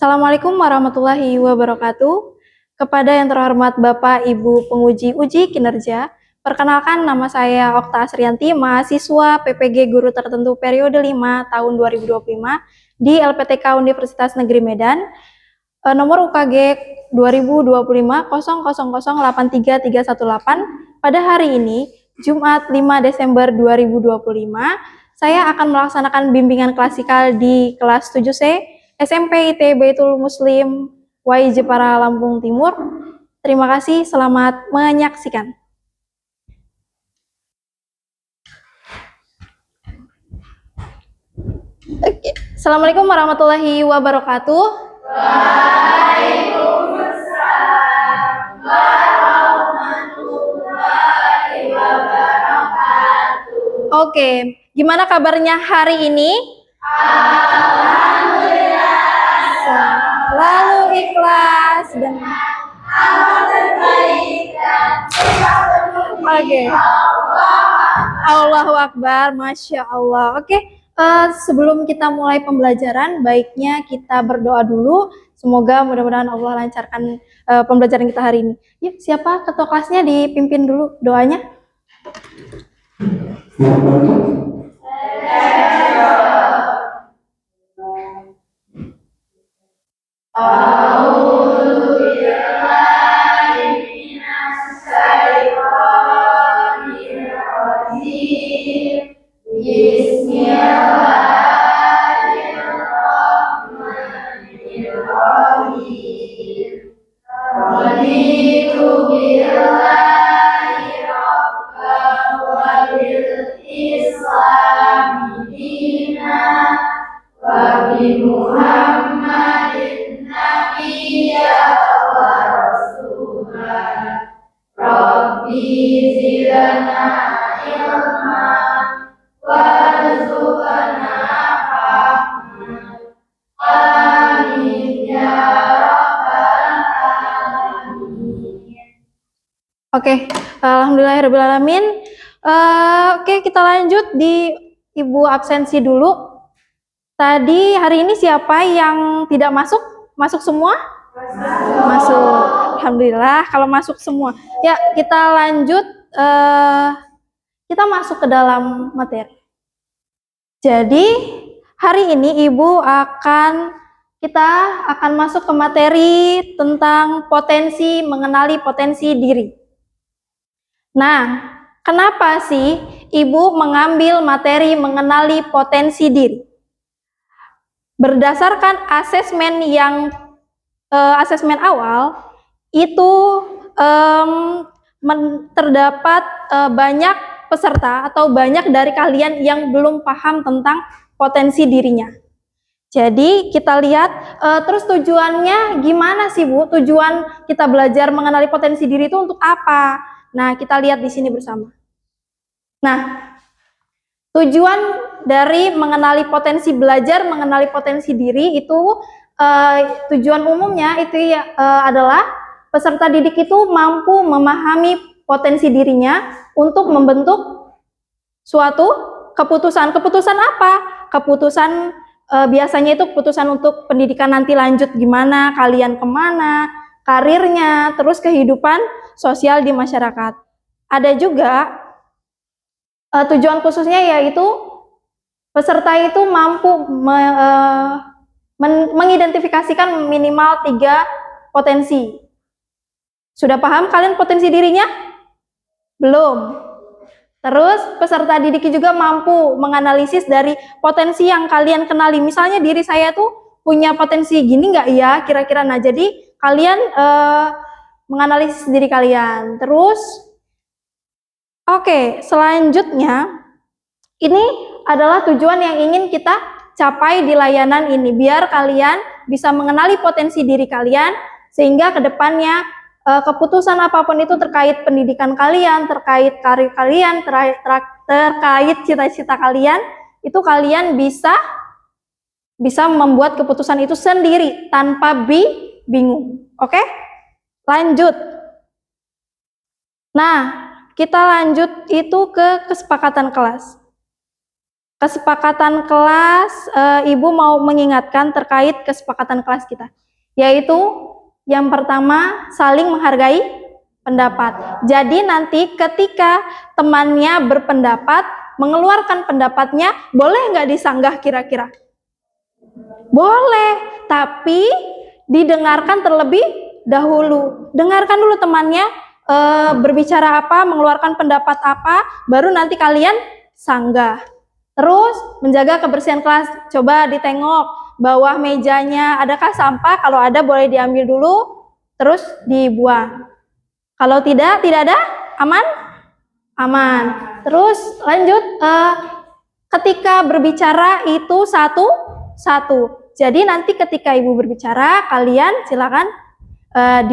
Assalamualaikum warahmatullahi wabarakatuh. Kepada yang terhormat Bapak Ibu penguji uji kinerja, perkenalkan nama saya Okta Asrianti, mahasiswa PPG Guru Tertentu periode 5 tahun 2025 di LPTK Universitas Negeri Medan, nomor UKG 2025 00083318. Pada hari ini, Jumat 5 Desember 2025, saya akan melaksanakan bimbingan klasikal di kelas 7C SMP IT Baitul Muslim WAI Jepara Lampung Timur. Terima kasih, selamat menyaksikan. Assalamualaikum warahmatullahi wabarakatuh. Waalaikumsalam warahmatullahi wabarakatuh. Oke, gimana kabarnya hari ini? Selalu ikhlas dan amal terbaik dan Oke. Allahu Akbar, Masya Allah. Oke, sebelum kita mulai pembelajaran, baiknya kita berdoa dulu. Semoga mudah-mudahan Allah lancarkan pembelajaran kita hari ini. Yuk, siapa ketua kelasnya dipimpin dulu doanya? Oke, alhamdulillahirrahmanirrahim. Oke, kita lanjut di Ibu absensi dulu. Tadi hari ini siapa yang tidak masuk? Masuk semua? Masuk. Alhamdulillah kalau masuk semua. Ya, kita lanjut. Kita masuk ke dalam materi. Jadi hari ini kita akan masuk ke materi tentang mengenali potensi diri. Nah, kenapa sih Ibu mengambil materi mengenali potensi diri? Berdasarkan asesmen awal, itu terdapat banyak peserta atau banyak dari kalian yang belum paham tentang potensi dirinya. Jadi kita lihat terus tujuannya gimana sih Bu? Tujuan kita belajar mengenali potensi diri itu untuk apa? Nah, kita lihat di sini bersama. Nah, tujuan dari belajar mengenali potensi diri itu tujuan umumnya itu adalah peserta didik itu mampu memahami potensi dirinya untuk membentuk suatu keputusan. Keputusan apa? Keputusan biasanya itu keputusan untuk pendidikan nanti lanjut gimana, kalian kemana, karirnya, terus kehidupan sosial di masyarakat. Ada juga tujuan khususnya yaitu peserta itu mampu mengidentifikasikan minimal 3 potensi. Sudah paham kalian potensi dirinya? Belum. Terus peserta didik juga mampu menganalisis dari potensi yang kalian kenali. Misalnya diri saya tuh punya potensi gini nggak ya kira-kira. Nah, jadi kalian menganalisis diri kalian. Terus, oke, selanjutnya ini adalah tujuan yang ingin kita capai di layanan ini. Biar kalian bisa mengenali potensi diri kalian, sehingga kedepannya keputusan apapun itu terkait pendidikan kalian, terkait karir kalian, terkait cita-cita kalian, itu kalian bisa membuat keputusan itu sendiri tanpa bingung. Oke? Lanjut. Nah, kita lanjut itu ke kesepakatan kelas. kesepakatan kelas, Ibu mau mengingatkan terkait kesepakatan kelas kita, yaitu yang pertama saling menghargai pendapat. Jadi nanti ketika temannya berpendapat, mengeluarkan pendapatnya, boleh nggak disanggah kira-kira? Boleh, tapi didengarkan terlebih dahulu. Dengarkan dulu temannya berbicara apa, mengeluarkan pendapat apa, baru nanti kalian sanggah. Terus menjaga kebersihan kelas, coba ditengok bawah mejanya adakah sampah, kalau ada boleh diambil dulu, terus dibuang. Kalau tidak ada, aman? Aman. Terus lanjut, ketika berbicara itu satu. Jadi nanti ketika Ibu berbicara, kalian silakan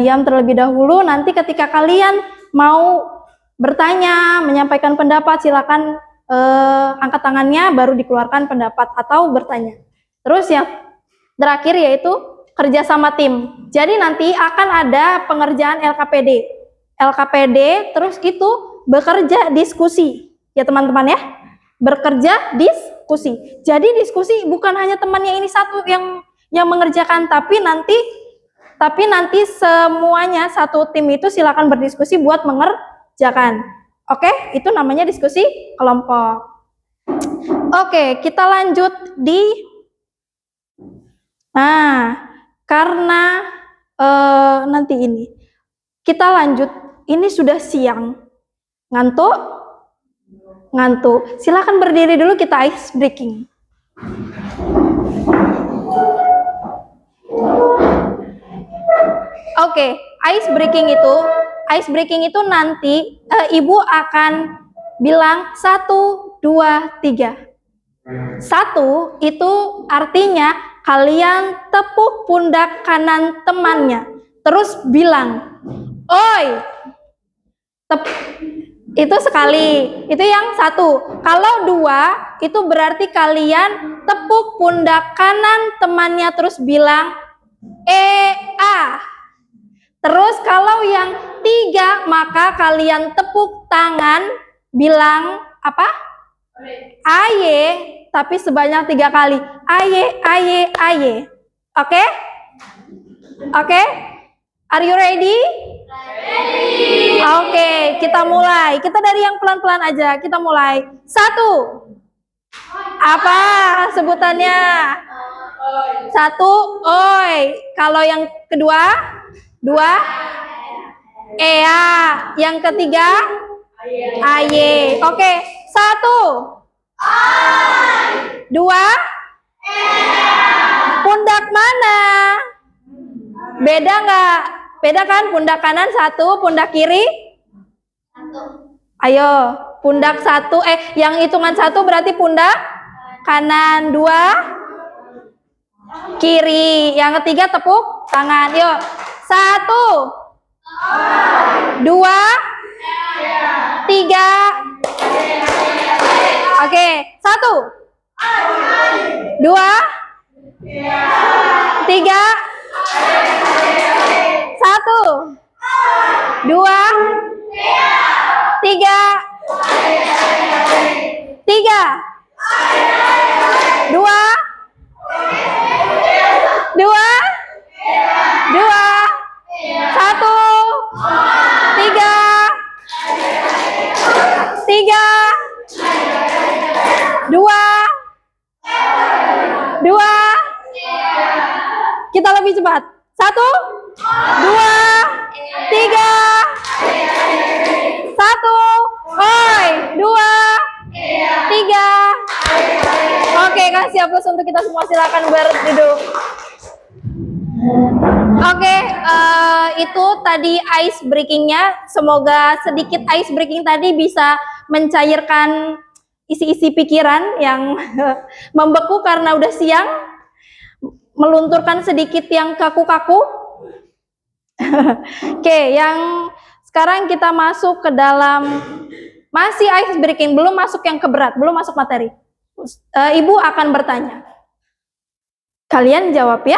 diam terlebih dahulu. Nanti ketika kalian mau bertanya, menyampaikan pendapat, silakan angkat tangannya, baru dikeluarkan pendapat atau bertanya. Terus yang terakhir yaitu kerja sama tim. Jadi nanti akan ada pengerjaan LKPD, terus itu bekerja diskusi, ya teman-teman ya, bekerja diskusi. Jadi diskusi bukan hanya temannya ini satu yang mengerjakan, tapi nanti semuanya satu tim itu silakan berdiskusi buat mengerjakan. Oke, itu namanya diskusi kelompok. Oke, kita lanjut karena nanti ini kita lanjut. Ini sudah siang, ngantuk. Silakan berdiri dulu, kita ice breaking. Oke, ice breaking itu nanti Ibu akan bilang 1, 2, 3. 1 itu artinya kalian tepuk pundak kanan temannya, terus bilang, "Oi." Itu sekali, itu yang 1. Kalau 2, itu berarti kalian tepuk pundak kanan temannya terus bilang, "A." Terus kalau yang 3, maka kalian tepuk tangan, bilang apa? Aye, tapi sebanyak 3 kali. Aye. Oke? Are you ready? Ready. Oke, kita mulai. Kita dari yang pelan-pelan aja. Kita mulai. 1. Apa sebutannya? 1, oi. Kalau yang kedua? 2, ea. Yang ketiga? Aye. Oke, 1, 2, pundak mana? Beda nggak? Beda kan? Pundak kanan 1, pundak kiri? 1. Ayo, pundak 1. Yang hitungan 1 berarti pundak kanan. 2 kiri. Yang ketiga tepuk tangan. Yuk. 1, 2, 3. Oke, 1, 2, 3. 1, 2, 3. 3, 2, 1, 3, 2. Kita lebih cepat. 1, 2, 3. 1, oi, 2, 3. Oke, kasih aplaus untuk kita semua. Silakan berduduk. Oke, itu tadi ice breaking-nya. Semoga sedikit ice breaking tadi bisa mencairkan isi-isi pikiran yang membeku karena udah siang, melunturkan sedikit yang kaku-kaku. Oke, yang sekarang kita masuk ke dalam masih ice breaking, belum masuk yang keberat, belum masuk materi. Ibu akan bertanya. Kalian jawab ya.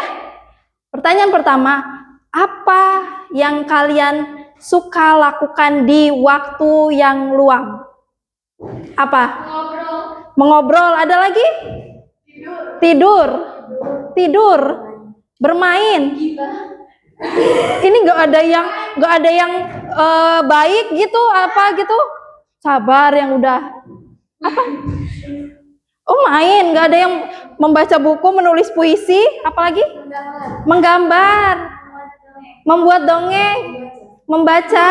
Pertanyaan pertama, apa yang kalian suka lakukan di waktu yang luang? Apa? mengobrol. Ada lagi? Tidur. Tidur. Bermain. Ini nggak ada yang baik gitu, apa gitu? Sabar yang udah apa? Oh, main. Nggak ada yang membaca buku, menulis puisi, apalagi? Menggambar, membuat dongeng, membaca,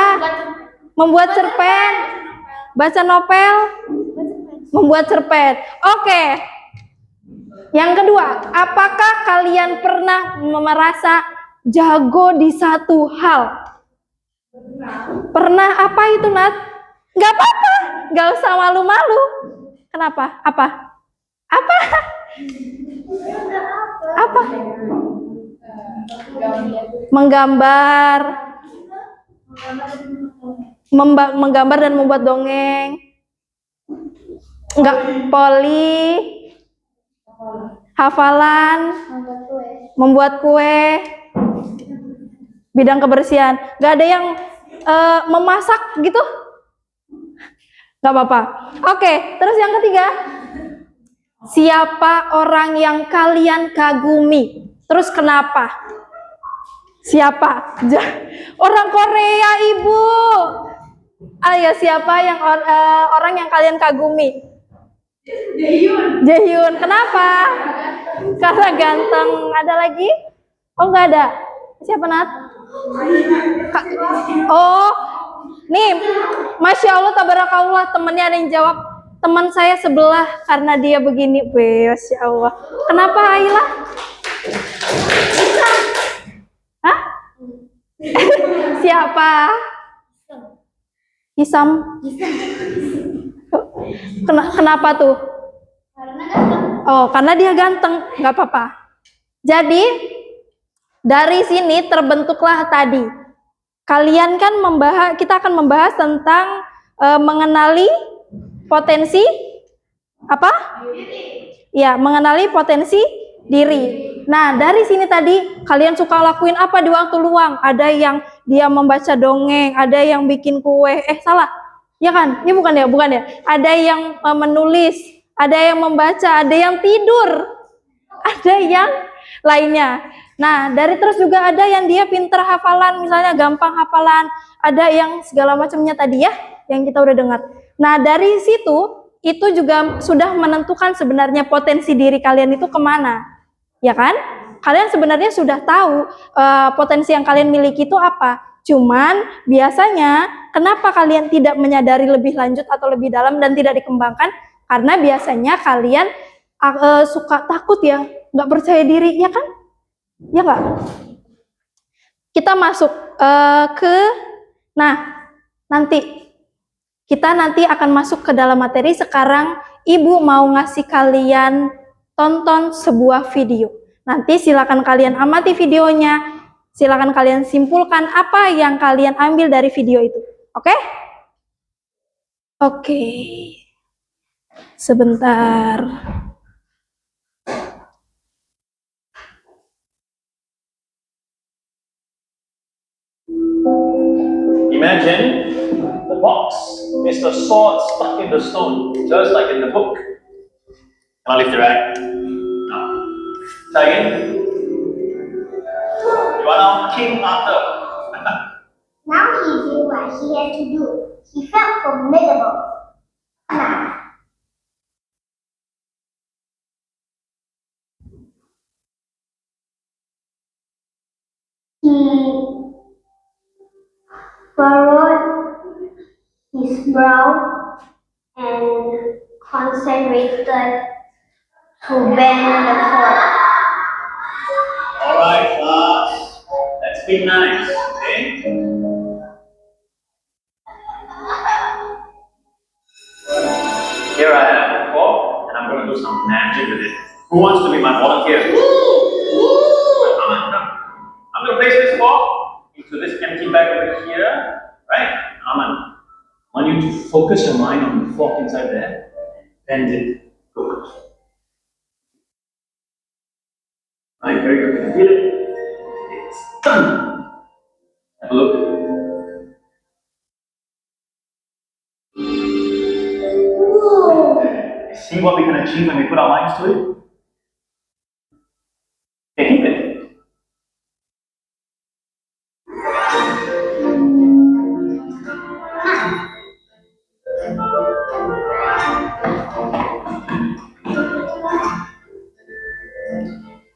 membuat cerpen, baca novel, membuat cerpen. Oke. Yang kedua, apakah kalian pernah merasa jago di satu hal? Pernah. Apa itu, Nat? Gak apa-apa, gak usah malu-malu. Kenapa? Apa? Apa? Apa? Menggambar, menggambar dan membuat dongeng. Enggak, poli, hafalan, membuat kue, bidang kebersihan. Gak ada yang memasak gitu? Gak apa-apa. Oke, terus yang ketiga, siapa orang yang kalian kagumi? Terus kenapa? Siapa? Orang Korea, Ibu. Ayo, siapa yang orang yang kalian kagumi? Jaehyun. Kenapa? Karena ganteng. Ada lagi? Oh, nggak ada. Siapa, Nat? Oh, nih, Masya Allah, tabarakallah, temennya ada yang jawab. Teman saya sebelah karena dia begini. Masya Allah. Kenapa, Ayla? Hah? Siapa? Hisam. Kenapa tuh? Oh, karena dia ganteng. Nggak apa-apa. Jadi, dari sini terbentuklah tadi. Kalian kan kita akan membahas tentang mengenali potensi apa? Ya, mengenali potensi diri. Nah, dari sini tadi kalian suka lakuin apa di waktu luang? Ada yang dia membaca dongeng, ada yang bikin kue. Salah. Ya kan? Ini bukan ya. Ada yang menulis, ada yang membaca, ada yang tidur. Ada yang lainnya. Nah, dari terus juga ada yang dia pinter hafalan, misalnya gampang hafalan, ada yang segala macamnya tadi ya, yang kita udah dengar. Nah, dari situ, itu juga sudah menentukan sebenarnya potensi diri kalian itu kemana, ya kan? Kalian sebenarnya sudah tahu potensi yang kalian miliki itu apa. Cuman biasanya, kenapa kalian tidak menyadari lebih lanjut atau lebih dalam dan tidak dikembangkan? Karena biasanya kalian suka takut ya, nggak percaya diri, ya kan? Ya nggak? Kita masuk kita nanti akan masuk ke dalam materi. Sekarang Ibu mau ngasih kalian tonton sebuah video. Nanti silakan kalian amati videonya, silakan kalian simpulkan apa yang kalian ambil dari video itu. Oke? Oke. Sebentar. Imagine the box is the sword stuck in the stone, just like in the book. Can I lift your hand? No. Try again. You are now King Arthur. Now he did what he had to do. He felt formidable. Now, he furrowed his brow and concentrated to bend the sword. Alright, class. Let's be nice, okay? Here I have a fork, and I'm going to do some magic with it. Who wants to be my volunteer? I'm going to place this fork into this empty bag over here, right? Aman, I want you to focus your mind on the fork inside there. Bend it. Go. Right, very good. Can you feel it? It's done. Have a look. See see what we can achieve when we put our minds to it? Okay, keep it.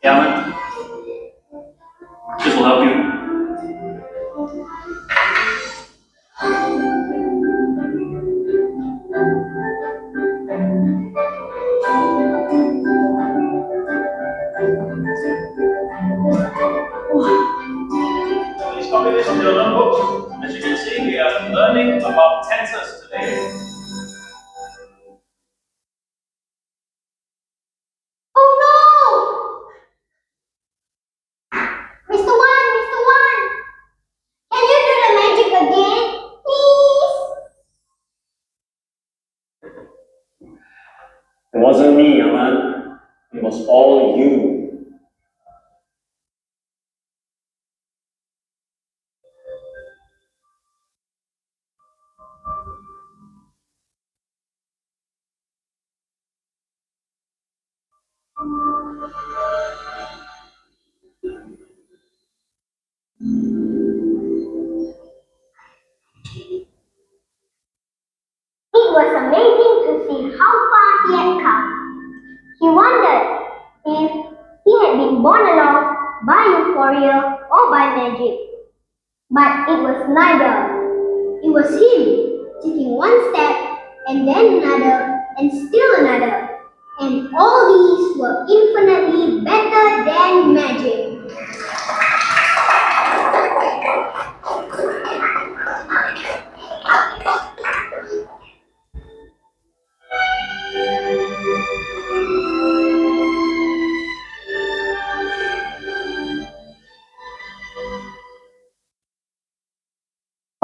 Yeah, man. This will help you. Please copy this in your notebook. As you can see, we are learning about tenses today. Oh no! Mr. Wan, can you do the magic again, please? It wasn't me, Aman. It was all you. It was amazing to see how far he had come. He wondered if he had been born along by euphoria or by magic. But it was neither. It was him taking one step and then another and still another. And all these were infinitely better than magic.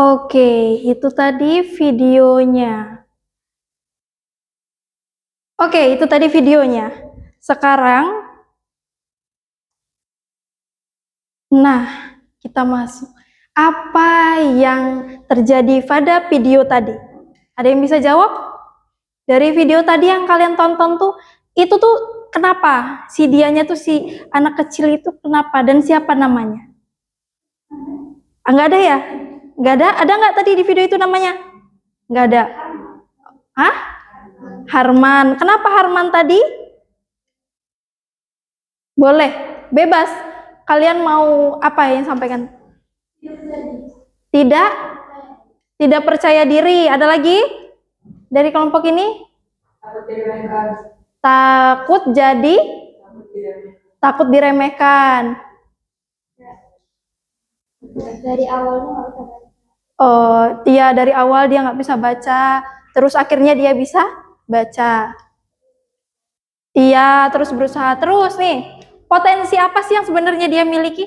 Oke, itu tadi videonya. Oke, itu tadi videonya. Sekarang, nah, kita masuk. Apa yang terjadi pada video tadi? Ada yang bisa jawab? Dari video tadi yang kalian tonton tuh, itu tuh kenapa? Si dianya tuh, si anak kecil itu kenapa? Dan siapa namanya? Nggak ada ya? Nggak ada? Ada nggak tadi di video itu namanya? Nggak ada. Hah? Harman. Kenapa Harman tadi? Boleh, bebas. Kalian mau apa yang sampaikan? Tidak? Tidak percaya diri. Ada lagi? Dari kelompok ini? Takut jadi? Takut diremehkan. Dari awalnya nggak bisa baca. Oh, iya, dari awal dia nggak bisa baca, terus akhirnya dia bisa baca. Iya, terus berusaha terus nih. Potensi apa sih yang sebenarnya dia miliki?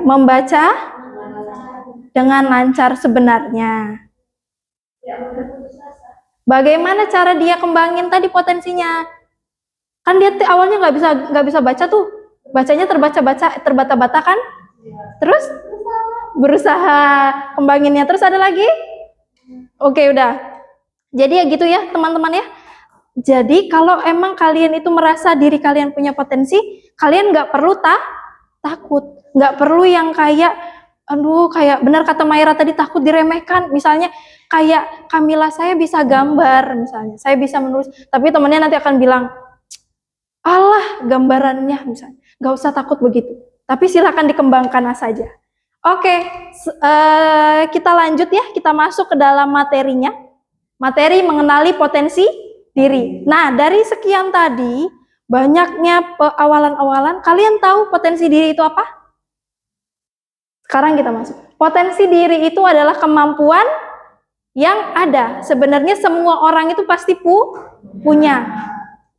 Membaca dengan lancar sebenarnya. Bagaimana cara dia kembangin tadi potensinya? Kan dia awalnya nggak bisa baca tuh, bacanya terbata-bata kan? Terus berusaha kembanginnya. Terus ada lagi? Oke, udah. Jadi ya gitu ya teman-teman ya. Jadi kalau emang kalian itu merasa diri kalian punya potensi, kalian nggak perlu takut. Nggak perlu yang kayak, aduh, kayak benar kata Maira tadi, takut diremehkan. Misalnya kayak Kamila, saya bisa gambar misalnya, saya bisa menulis. Tapi temannya nanti akan bilang, alah gambarannya misalnya. Nggak usah takut begitu. Tapi silakan dikembangkan saja. Oke, kita lanjut ya, kita masuk ke dalam materinya. Materi mengenali potensi diri. Nah, dari sekian tadi, banyaknya awalan-awalan, kalian tahu potensi diri itu apa? Sekarang kita masuk. Potensi diri itu adalah kemampuan yang ada. Sebenarnya semua orang itu pasti punya.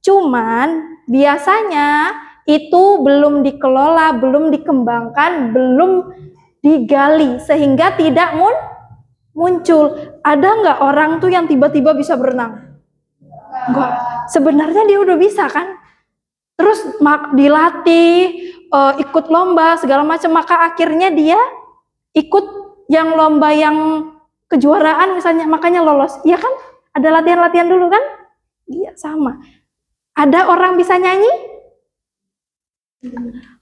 Cuman, biasanya itu belum dikelola, belum dikembangkan, belum digali, sehingga tidak muncul. Ada nggak orang tuh yang tiba-tiba bisa berenang? Enggak. Sebenarnya dia udah bisa kan? Terus dilatih, ikut lomba, segala macam, maka akhirnya dia ikut yang lomba yang kejuaraan misalnya, makanya lolos. Iya kan? Ada latihan-latihan dulu kan? Iya, sama. Ada orang bisa nyanyi?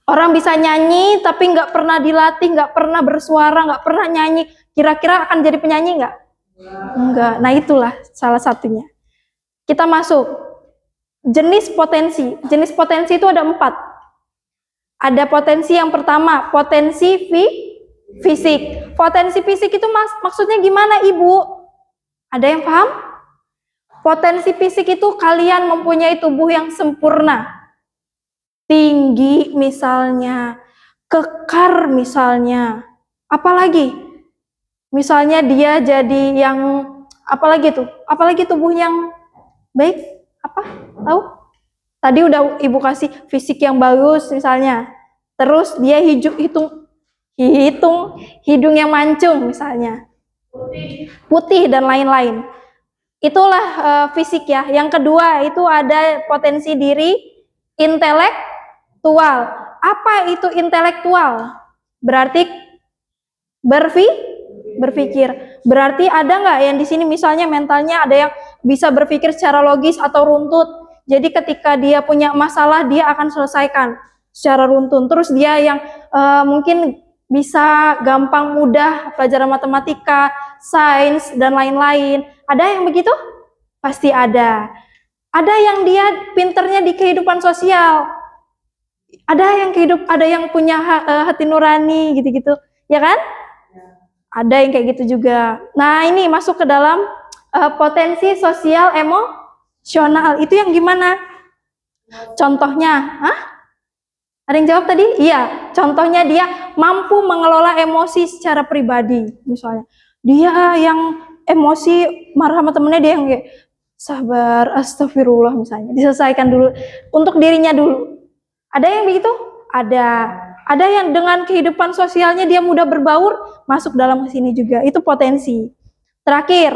Orang bisa nyanyi tapi nggak pernah dilatih, nggak pernah bersuara, nggak pernah nyanyi. Kira-kira akan jadi penyanyi nggak? Enggak. Nah itulah salah satunya. Kita masuk. Jenis potensi. Jenis potensi itu ada 4. Ada potensi yang pertama, potensi fisik. Potensi fisik itu maksudnya gimana Ibu? Ada yang paham? Potensi fisik itu kalian mempunyai tubuh yang sempurna. Tinggi misalnya, kekar misalnya. Apalagi? Misalnya dia jadi yang apalagi tuh? Apalagi tubuh yang baik? Apa? Tahu? Tadi udah Ibu kasih fisik yang bagus misalnya. Terus dia hidung yang mancung misalnya. Putih dan lain-lain. Itulah fisik ya. Yang kedua itu ada potensi diri intelektual. Apa itu intelektual? Berarti berpikir. Berarti ada nggak yang di sini misalnya mentalnya ada yang bisa berpikir secara logis atau runtut. Jadi ketika dia punya masalah dia akan selesaikan secara runtun. Terus dia yang mungkin bisa gampang mudah pelajaran matematika, sains dan lain-lain. Ada yang begitu? Pasti ada. Ada yang dia pinternya di kehidupan sosial. Ada yang punya hati nurani gitu-gitu, ya kan? Ada yang kayak gitu juga. Nah, ini masuk ke dalam potensi sosial emosional. Itu yang gimana? Contohnya, ada yang jawab tadi? Iya, contohnya dia mampu mengelola emosi secara pribadi. Misalnya, dia yang emosi marah sama temennya, dia yang kayak sabar, astagfirullah misalnya. Diselesaikan dulu, untuk dirinya dulu. Ada yang begitu? Ada. Ada yang dengan kehidupan sosialnya dia mudah berbaur, masuk dalam sini juga. Itu potensi. Terakhir,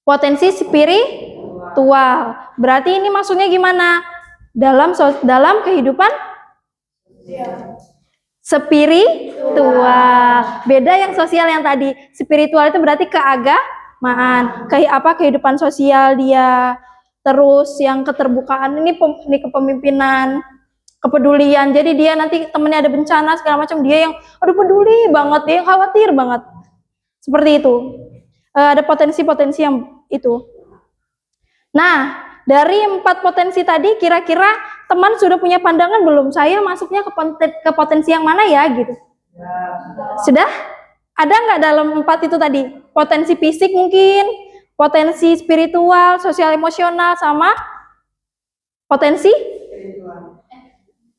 potensi spiritual. Berarti ini maksudnya gimana? Dalam kehidupan spiritual. Beda yang sosial yang tadi. Spiritual itu berarti keagamaan, kehidupan sosial dia. Terus yang keterbukaan ini kepemimpinan, kepedulian. Jadi dia nanti temennya ada bencana segala macam, dia yang aduh peduli banget, dia yang khawatir banget. Seperti itu. Ada potensi-potensi yang itu. Nah, dari 4 potensi tadi kira-kira teman sudah punya pandangan belum? Saya masuknya ke potensi yang mana ya gitu. Sudah? Ada nggak dalam 4 itu tadi? Potensi fisik mungkin, potensi spiritual, sosial emosional, sama potensi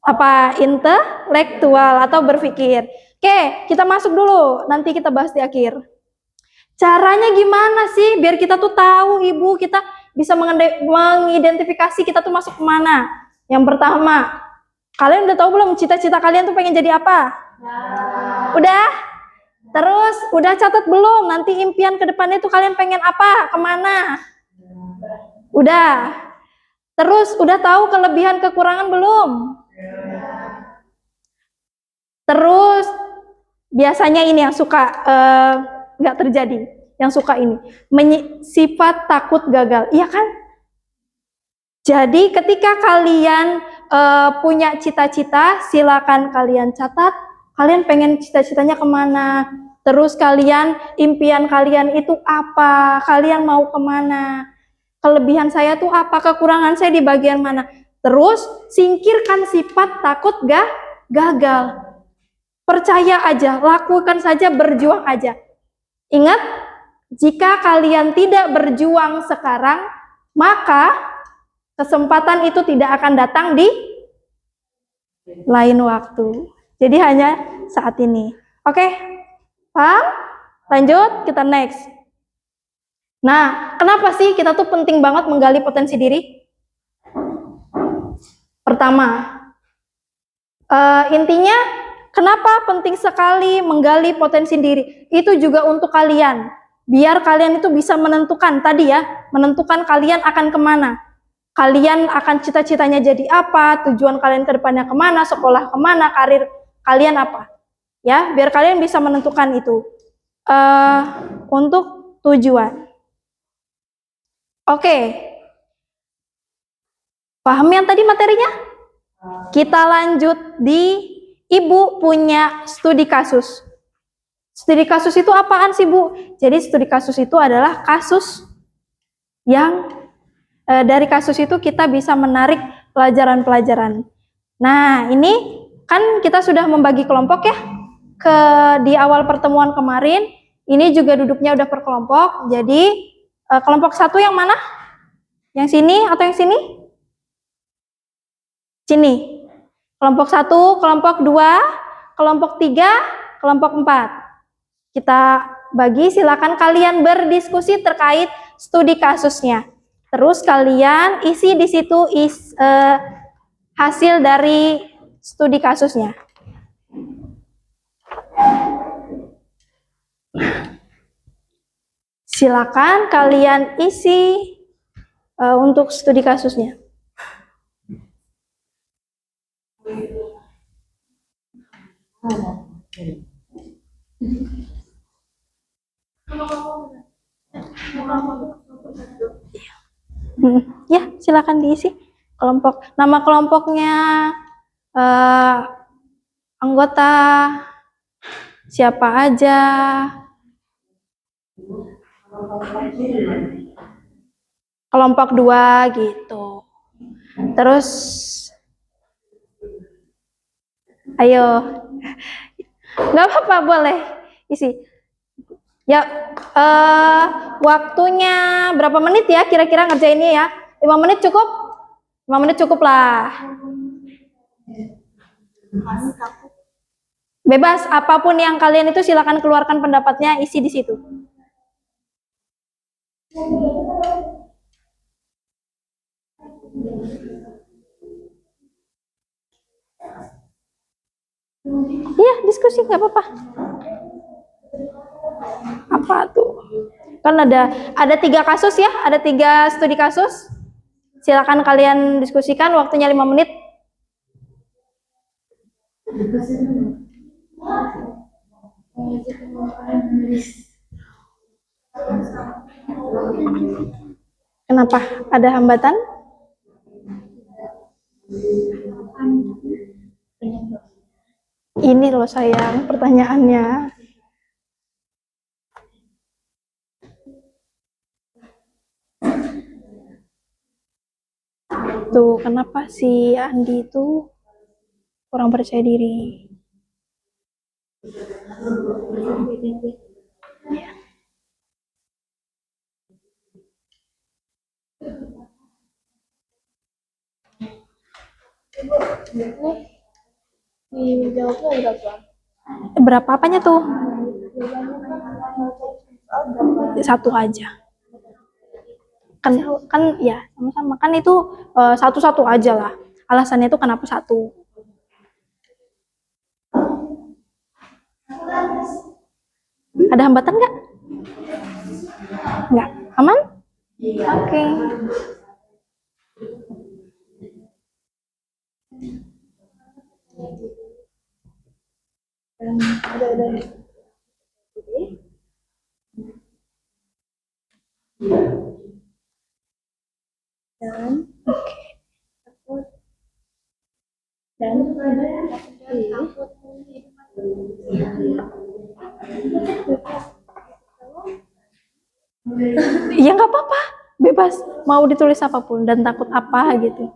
apa? Intelektual atau berpikir. Oke, kita masuk dulu, nanti kita bahas di akhir. Caranya gimana sih biar kita tuh tahu Ibu, kita bisa mengidentifikasi kita tuh masuk kemana? Yang pertama, kalian udah tahu belum cita-cita kalian tuh pengen jadi apa? Udah? Terus udah catat belum nanti impian ke depannya tuh kalian pengen apa? Kemana? Udah? Terus udah tahu kelebihan kekurangan belum? Terus biasanya ini yang suka nggak terjadi, yang suka ini sifat takut gagal, iya kan? Jadi ketika kalian punya cita-cita, silakan kalian catat, kalian pengen cita-citanya kemana, terus kalian impian kalian itu apa, kalian mau kemana, kelebihan saya tuh apa, kekurangan saya di bagian mana. Terus singkirkan sifat takut gagal. Percaya aja, lakukan saja, berjuang aja. Ingat, jika kalian tidak berjuang sekarang, maka kesempatan itu tidak akan datang di lain waktu. Jadi hanya saat ini. Oke, paham? Lanjut, kita next. Nah, kenapa sih kita tuh penting banget menggali potensi diri? Pertama, intinya kenapa penting sekali menggali potensi diri? Itu juga untuk kalian, biar kalian itu bisa menentukan tadi ya, menentukan kalian akan kemana. Kalian akan cita-citanya jadi apa, tujuan kalian ke depannya kemana, sekolah kemana, karir kalian apa. Ya, biar kalian bisa menentukan itu. Untuk tujuan. Oke. Paham yang tadi materinya? Kita lanjut di Ibu punya studi kasus. Studi kasus itu apaan sih, Bu? Jadi studi kasus itu adalah kasus yang dari kasus itu kita bisa menarik pelajaran-pelajaran. Nah, ini kan kita sudah membagi kelompok ya. Di awal pertemuan kemarin, ini juga duduknya udah per kelompok. Jadi kelompok 1 yang mana? Yang sini atau yang sini? Sini. Kelompok 1, kelompok 2, kelompok 3, kelompok 4. Kita bagi, silakan kalian berdiskusi terkait studi kasusnya. Terus kalian isi di situ hasil dari studi kasusnya. Silakan kalian isi untuk studi kasusnya. Ya, silakan diisi kelompok. Nama kelompoknya, anggota siapa aja. Kelompok 2 gitu. Terus ayo. Nggak apa-apa, boleh isi. Ya, waktunya berapa menit ya kira-kira ngerjainnya ya? 5 menit cukup? 5 menit cukup lah. Bebas, apapun yang kalian itu silakan keluarkan pendapatnya, isi di situ. Iya, diskusi nggak apa-apa. Apa tuh? Kan ada 3 kasus ya, ada 3 studi kasus. Silakan kalian diskusikan, waktunya 5 menit. Kenapa? Ada hambatan? Ini loh sayang pertanyaannya. Tuh, kenapa si Andi itu kurang percaya diri? Jawabnya berapa? Berapa apanya tuh? 1 aja. Kan ya sama-sama kan itu 1-1 aja lah. Alasannya itu kenapa 1? Ada hambatan nggak? Nggak. Aman? Oke. Ya nggak apa-apa, bebas mau ditulis apapun dan takut apa gitu.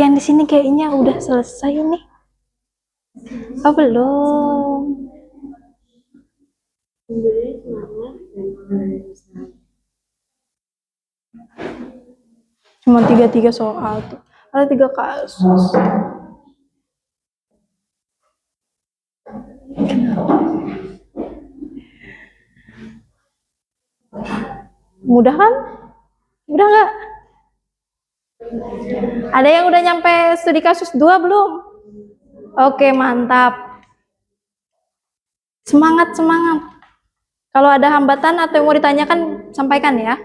Yang di sini kayaknya udah selesai nih. Oh belum. Cuma 3 soal tuh. Ada 3 kasus. Mudah kan? Mudah nggak? Ada yang udah nyampe studi kasus 2 belum? Oke, mantap. Semangat, semangat. Kalau ada hambatan atau yang mau ditanyakan, sampaikan ya.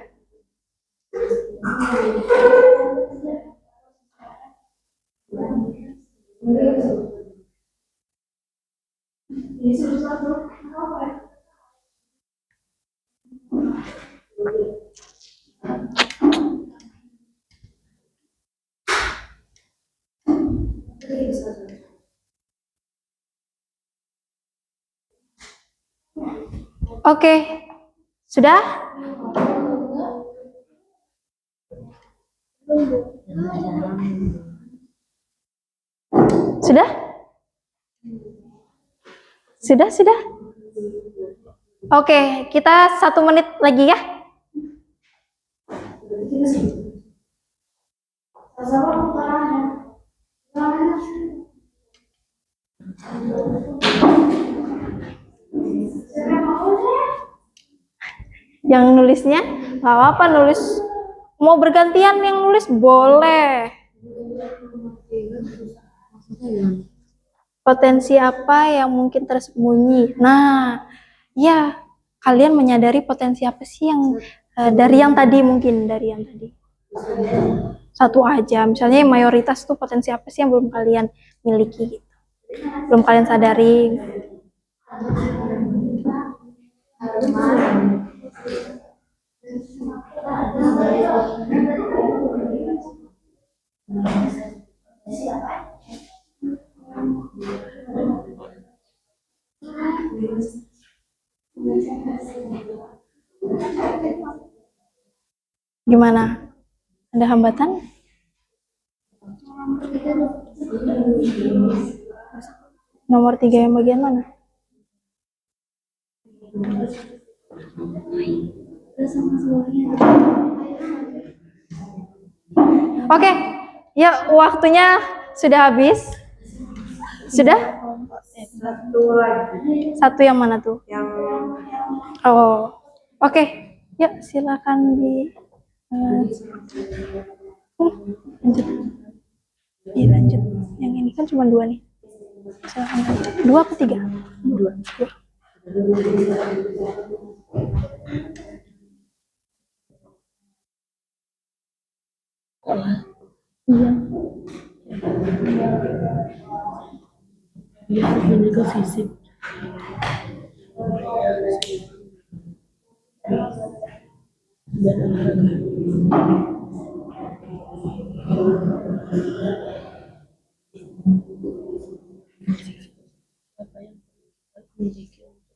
Oke, sudah? Sudah? Sudah? Oke, kita 1 menit lagi ya. Yang nulisnya nggak apa-apa, nulis mau bergantian yang nulis boleh. Potensi apa yang mungkin tersembunyi? Nah, ya kalian menyadari potensi apa sih yang dari yang tadi, mungkin dari yang tadi. Satu aja, misalnya yang mayoritas tuh potensi apa sih yang belum kalian miliki gitu. Belum kalian sadari. Gimana? Ada hambatan? Nomor 3 yang bagian mana? Oke, ya waktunya sudah habis. Sudah? Satu yang mana tuh? Oh, oke. Yuk silakan di lanjut. Iya lanjut. Yang ini kan cuma 2 nih. Silakan lanjut. 2 apa 3? 2. Iya. Dia harus ke fisik. Dan olahraga. Apa yang memiliki untuk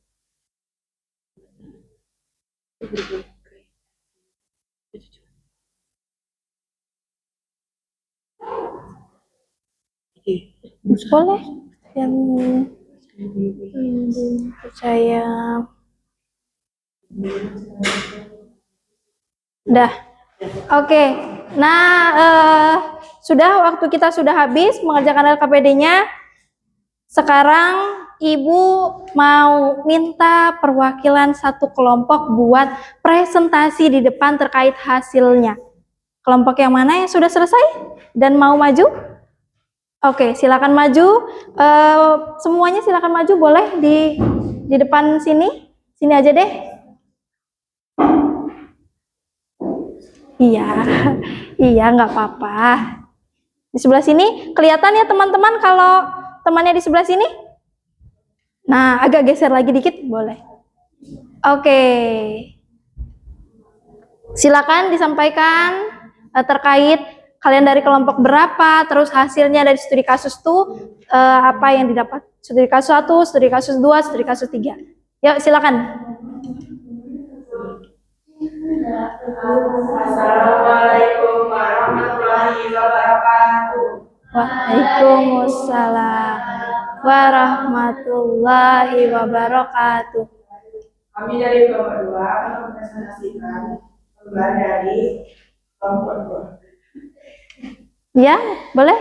Boleh yang percaya. Udah. Oke. Nah, sudah, waktu kita sudah habis mengerjakan LKPD-nya. Sekarang Ibu mau minta perwakilan satu kelompok buat presentasi di depan terkait hasilnya. Kelompok yang mana yang sudah selesai dan mau maju? Oke, silakan maju. Semuanya silakan maju, boleh di depan sini. Sini aja deh. Iya, nggak apa-apa. Di sebelah sini kelihatan ya teman-teman kalau temannya di sebelah sini? Nah, agak geser lagi dikit, boleh. Oke. Silakan disampaikan terkait kalian dari kelompok berapa, terus hasilnya dari studi kasus tuh apa yang didapat. Studi kasus 1, studi kasus 2, studi kasus 3. Yuk, silakan. Assalamualaikum warahmatullahi wabarakatuh. Waalaikumsalam warahmatullahi wabarakatuh. Kami dari kelompok 2 akan mempresentasikan gambar dari kelompok 2. Ya, boleh?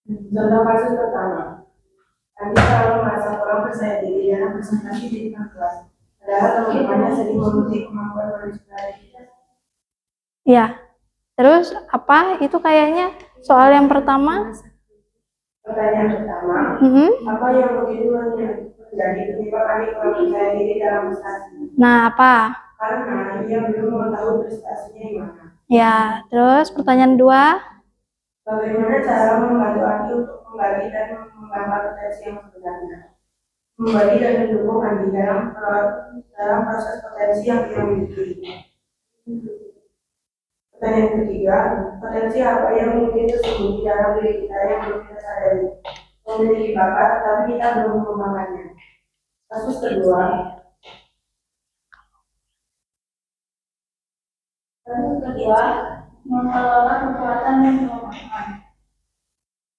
Contoh kasus pertama. Kami selalu merasa kurang percaya diri dalam presentasi di depan kelas. Padahal teman-temannya sering memuji kemampuan menulis kita. Ya. Terus apa? Itu kayaknya soal yang pertama. Pertanyaan pertama, apa yang begitu menjadi penyebab Ani kurang percaya diri dalam prestasi. Nah, apa? Karena dia belum mengetahui prestasinya di mana. Ya, terus pertanyaan 2. Bagaimana cara membantu Ani untuk membagi dan menggambar potensi yang sebenarnya? Membagi dan mendukung Ani dalam proses potensi yang dia miliki. Pertanyaan ketiga, potensi apa yang mungkin tersembunyi dalam diri kita yang belum kita sadari? Memiliki bakat tetapi kita belum mengembangkannya. Kasus kedua, mengelola kekuatan dan kelemahan.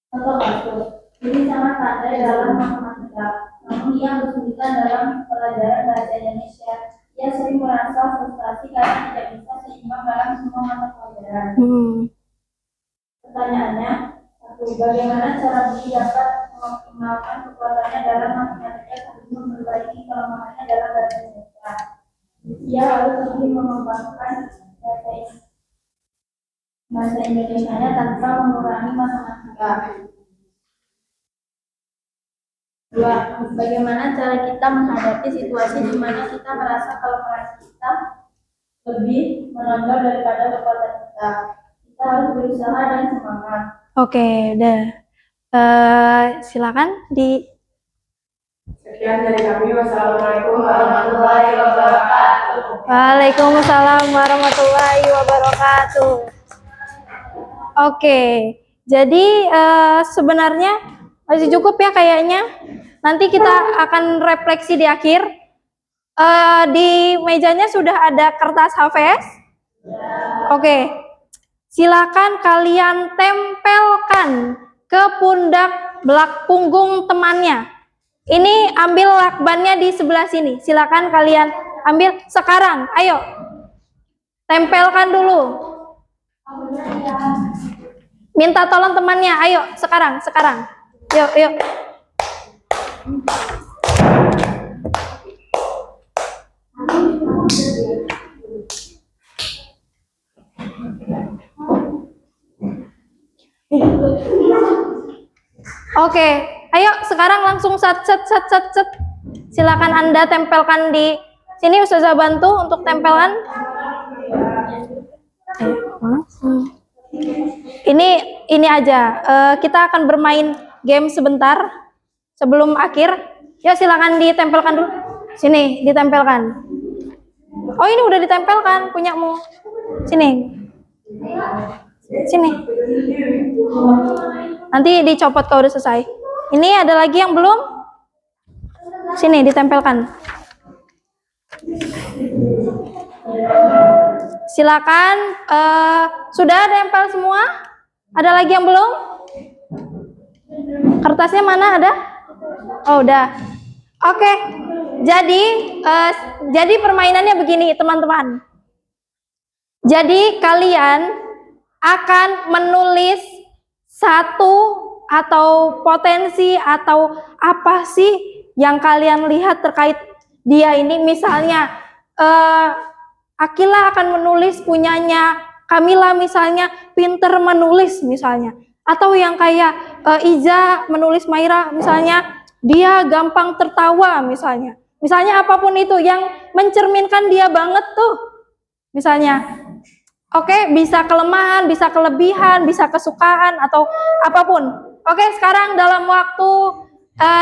Contoh kasus, ini sangat pandai dalam matematika, namun ia kesulitan dalam pelajaran bahasa Indonesia. Ia sering merasa frustasi karena tidak bisa seimbang dalam semua mata pelajaran. Pertanyaannya, bagaimana cara dia dapat mengoptimalkan kekuatannya dalam matematika sambil memperbaiki kelemahannya dalam bahasa Indonesia? Ia harus lebih mengembangkan bahasa Indonesianya tanpa mengurangi matematika. 2. Bagaimana cara kita menghadapi situasi di mana kita merasa kelemahan kita lebih menonjol daripada kekuatan kita? Kita harus berusaha dan semangat. Oke, udah. Silakan di. sekian dari kami. Wassalamualaikum warahmatullahi wabarakatuh. Waalaikumsalam warahmatullahi wabarakatuh. Oke, jadi sebenarnya masih cukup ya kayaknya. Nanti kita akan refleksi di akhir. Di mejanya sudah ada kertas HVS. Oke, silakan kalian tempelkan ke pundak belak punggung temannya. Ini ambil lakbannya di sebelah sini. Silakan kalian ambil sekarang. Ayo, tempelkan dulu. Minta tolong temannya. Ayo, sekarang. Yuk. Oke, ayo sekarang langsung set. Silakan Anda tempelkan di sini. Ustazah bantu untuk tempelan. Ini aja. Kita akan bermain game sebentar sebelum akhir. Ya silakan ditempelkan dulu. Sini ditempelkan. Oh ini udah ditempelkan punyamu. Sini. Nanti dicopot kalau udah selesai. Ini ada lagi yang belum? Sini ditempelkan. Silakan. Sudah nempel semua? Ada lagi yang belum? Kertasnya mana ada? Oh udah. Oke. Jadi permainannya begini teman-teman. Jadi kalian akan menulis satu atau potensi atau apa sih yang kalian lihat terkait dia ini. Misalnya Akila akan menulis punyanya Kamila misalnya pinter menulis misalnya. Atau yang kayak Iza menulis Maira misalnya dia gampang tertawa misalnya. Misalnya apapun itu yang mencerminkan dia banget tuh. Misalnya. Oke, bisa kelemahan, bisa kelebihan, bisa kesukaan atau apapun. Oke, sekarang dalam waktu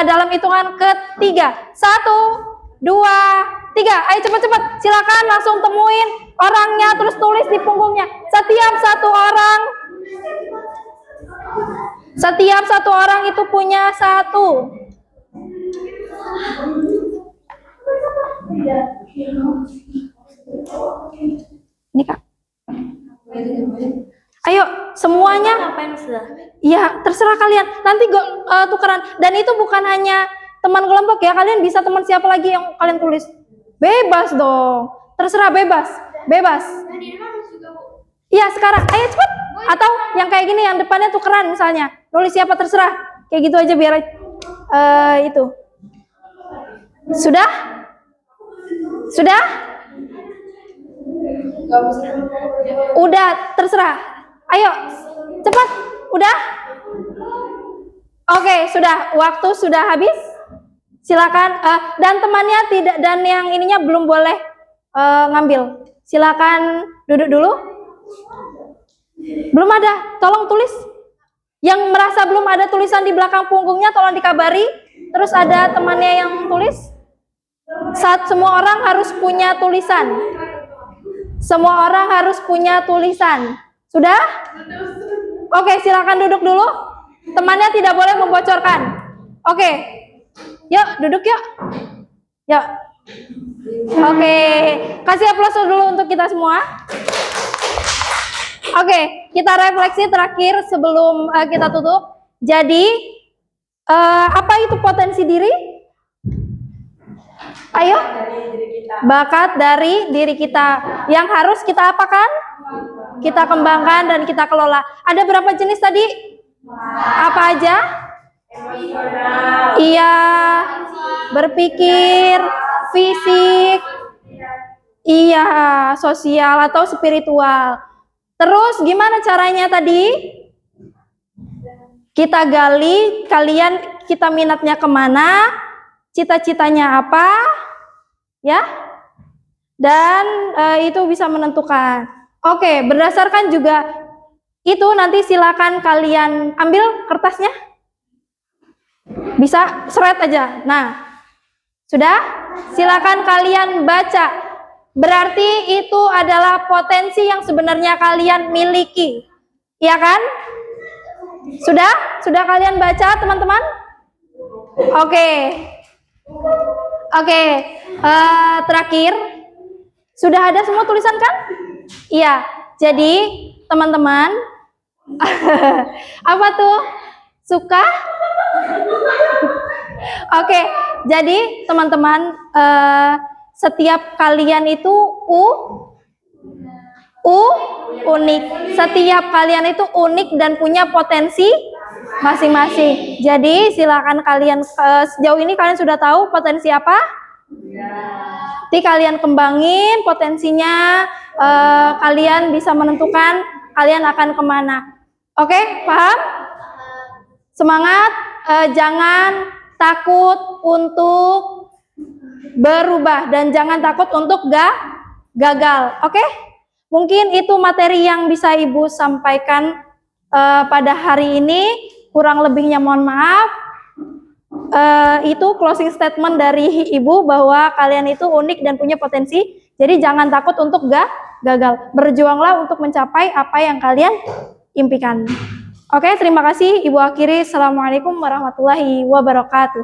dalam hitungan ketiga. 1, 2, 3. Ayo cepat-cepat. Silakan langsung temuin orangnya terus tulis di punggungnya. Setiap satu orang itu punya 1. Ini Kak. Ayo semuanya. Ya terserah kalian. Nanti tukeran. Dan itu bukan hanya teman kelompok ya. Kalian bisa teman siapa lagi yang kalian tulis. Bebas dong. Terserah bebas. Iya sekarang. Ayo cepet. Atau yang kayak gini yang depannya tukeran misalnya. Nulis siapa terserah. Kayak gitu aja biar itu. Sudah? Udah, terserah. Ayo, cepat. Udah? Oke, sudah. Waktu sudah habis. Silakan, dan temannya tidak, dan yang ininya belum boleh ngambil. Silakan duduk dulu. Belum ada, tolong tulis. Yang merasa belum ada tulisan di belakang punggungnya tolong dikabari. Terus ada temannya yang tulis. Saat semua orang harus punya tulisan. Semua orang harus punya tulisan. Sudah? Oke, silakan duduk dulu. Temannya tidak boleh membocorkan. Oke. Yuk, duduk yuk. Yuk. Oke, kasih aplaus dulu untuk kita semua. Oke, kita refleksi terakhir sebelum kita tutup. Jadi, apa itu potensi diri? Ayo, bakat dari diri kita yang harus kita apakan? Kita kembangkan dan kita kelola. Ada berapa jenis tadi? Apa aja? Iya, berpikir, fisik, iya, sosial atau spiritual. Terus gimana caranya tadi? Kita gali, kalian kita minatnya kemana, cita-citanya apa, ya? Dan itu bisa menentukan. Oke, berdasarkan juga itu nanti silakan kalian ambil kertasnya. Bisa seret aja. Nah, sudah? Silakan kalian baca. Berarti itu adalah potensi yang sebenarnya kalian miliki. Iya kan? Sudah? Sudah kalian baca, teman-teman? Oke. Oke. Terakhir. Sudah ada semua tulisan kan? Iya. Jadi, teman-teman, apa tuh? Suka? Oke. Jadi, teman-teman, setiap kalian itu unik. Setiap kalian itu unik dan punya potensi masing-masing. Jadi silakan kalian, sejauh ini kalian sudah tahu potensi apa? Nanti kalian kembangin potensinya, kalian bisa menentukan kalian akan kemana. Oke, paham? Semangat, jangan takut untuk berubah dan jangan takut untuk gagal. Oke? Mungkin itu materi yang bisa Ibu sampaikan pada hari ini. Kurang lebihnya mohon maaf. Itu closing statement dari Ibu bahwa kalian itu unik dan punya potensi. Jadi jangan takut untuk gagal. Berjuanglah untuk mencapai apa yang kalian impikan. Oke, terima kasih. Ibu akhiri. Assalamualaikum warahmatullahi wabarakatuh.